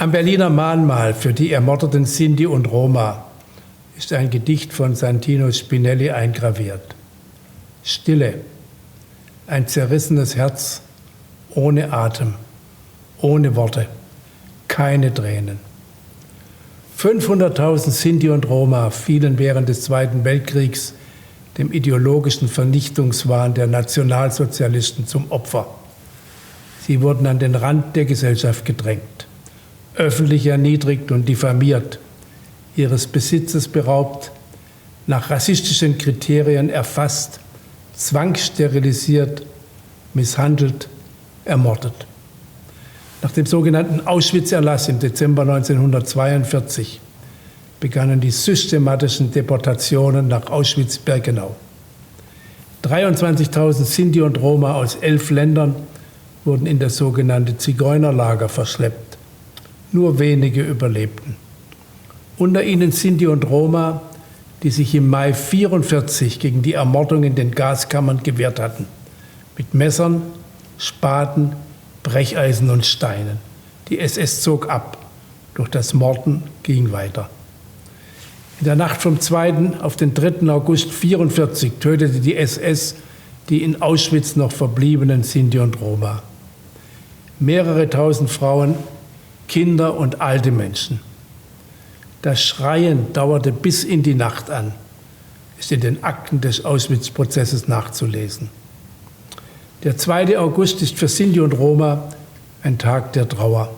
Am Berliner Mahnmal für die ermordeten Sinti und Roma ist ein Gedicht von Santino Spinelli eingraviert. Stille, ein zerrissenes Herz, ohne Atem, ohne Worte, keine Tränen. 500.000 Sinti und Roma fielen während des Zweiten Weltkriegs dem ideologischen Vernichtungswahn der Nationalsozialisten zum Opfer. Sie wurden an den Rand der Gesellschaft gedrängt, öffentlich erniedrigt und diffamiert, ihres Besitzes beraubt, nach rassistischen Kriterien erfasst, zwangssterilisiert, misshandelt, ermordet. Nach dem sogenannten Auschwitz-Erlass im Dezember 1942 begannen die systematischen Deportationen nach Auschwitz-Birkenau. 23.000 Sinti und Roma aus 11 Ländern wurden in das sogenannte Zigeunerlager verschleppt. Nur wenige überlebten. Unter ihnen Sinti und Roma, die sich im Mai 1944 gegen die Ermordung in den Gaskammern gewehrt hatten. Mit Messern, Spaten, Brecheisen und Steinen. Die SS zog ab. Doch das Morden ging weiter. In der Nacht vom 2. auf den 3. August 1944 tötete die SS die in Auschwitz noch verbliebenen Sinti und Roma. Mehrere tausend Frauen, Kinder und alte Menschen. Das Schreien dauerte bis in die Nacht an, ist in den Akten des Auschwitz-Prozesses nachzulesen. Der 2. August ist für Sinti und Roma ein Tag der Trauer,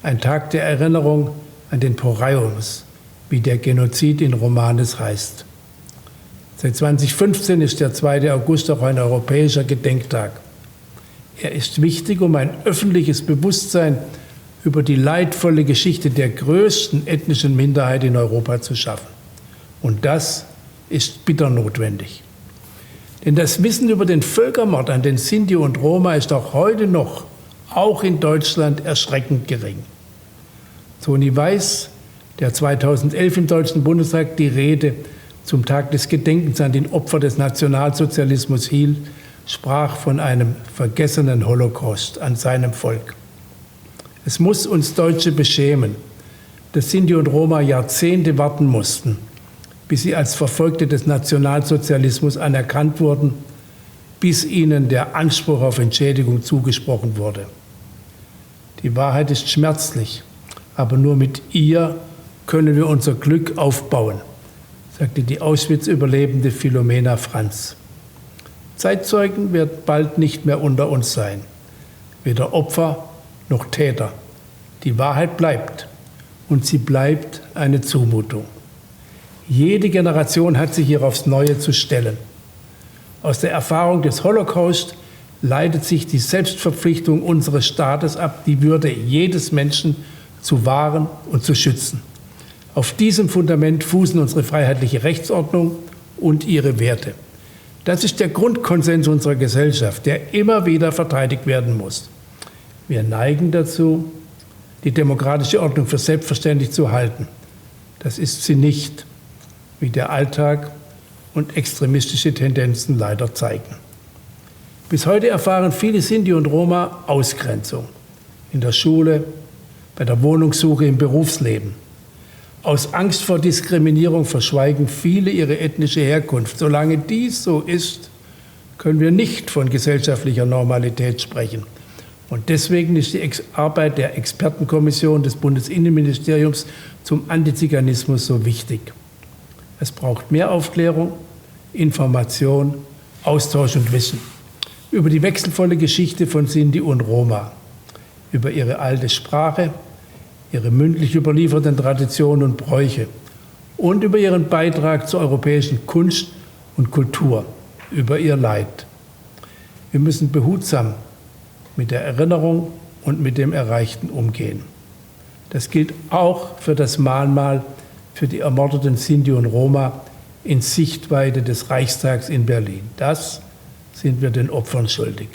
ein Tag der Erinnerung an den Poraios, wie der Genozid in Romanes heißt. Seit 2015 ist der 2. August auch ein europäischer Gedenktag. Er ist wichtig, um ein öffentliches Bewusstsein über die leidvolle Geschichte der größten ethnischen Minderheit in Europa zu schaffen. Und das ist bitter notwendig. Denn das Wissen über den Völkermord an den Sinti und Roma ist auch heute noch, auch in Deutschland, erschreckend gering. Toni Weiß, der 2011 im Deutschen Bundestag die Rede zum Tag des Gedenkens an den Opfer des Nationalsozialismus hielt, sprach von einem vergessenen Holocaust an seinem Volk. Es muss uns Deutsche beschämen, dass Sinti und Roma Jahrzehnte warten mussten, bis sie als Verfolgte des Nationalsozialismus anerkannt wurden, bis ihnen der Anspruch auf Entschädigung zugesprochen wurde. Die Wahrheit ist schmerzlich, aber nur mit ihr können wir unser Glück aufbauen, sagte die Auschwitz-Überlebende Philomena Franz. Zeitzeugen werden bald nicht mehr unter uns sein, weder Opfer noch Täter. Die Wahrheit bleibt und sie bleibt eine Zumutung. Jede Generation hat sich hier aufs Neue zu stellen. Aus der Erfahrung des Holocaust leitet sich die Selbstverpflichtung unseres Staates ab, die Würde jedes Menschen zu wahren und zu schützen. Auf diesem Fundament fußen unsere freiheitliche Rechtsordnung und ihre Werte. Das ist der Grundkonsens unserer Gesellschaft, der immer wieder verteidigt werden muss. Wir neigen dazu, die demokratische Ordnung für selbstverständlich zu halten. Das ist sie nicht, wie der Alltag und extremistische Tendenzen leider zeigen. Bis heute erfahren viele Sinti und Roma Ausgrenzung in der Schule, bei der Wohnungssuche, im Berufsleben. Aus Angst vor Diskriminierung verschweigen viele ihre ethnische Herkunft. Solange dies so ist, können wir nicht von gesellschaftlicher Normalität sprechen. Und deswegen ist die Arbeit der Expertenkommission des Bundesinnenministeriums zum Antiziganismus so wichtig. Es braucht mehr Aufklärung, Information, Austausch und Wissen über die wechselvolle Geschichte von Sinti und Roma, über ihre alte Sprache, ihre mündlich überlieferten Traditionen und Bräuche und über ihren Beitrag zur europäischen Kunst und Kultur, über ihr Leid. Wir müssen behutsam mit der Erinnerung und mit dem Erreichten umgehen. Das gilt auch für das Mahnmal für die ermordeten Sinti und Roma in Sichtweite des Reichstags in Berlin. Das sind wir den Opfern schuldig.